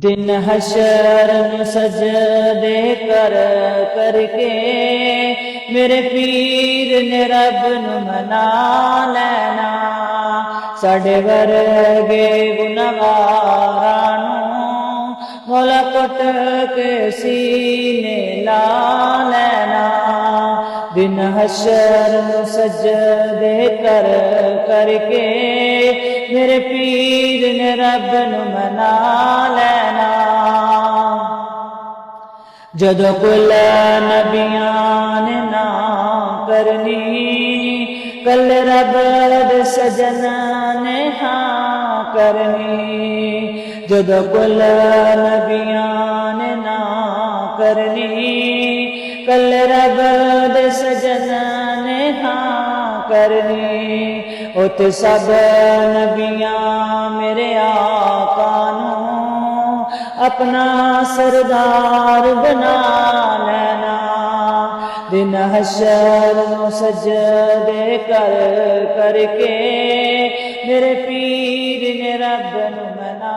दिन हशर में सजदे कर करके मेरे पीर ने रब नू मना लेना। साडे वर्गे गुनहगारां नू मौला कुट के सीने ला लेना। दिन हशर में सजदे कर करके मेरे पीर ने रब नू मना लेना। जदों कुल नबियां ने ना करनी कल रब दे सजन ने हाँ करनी। जदों कुल नबियां ने ना करनी कल रब दे सजन ने हाँ करनी। उत सब नबियां मेरे आका नू अपना सरदार बना लेना। दिन हशर नू सजदे कर करके मेरे पीर ने रब नू मना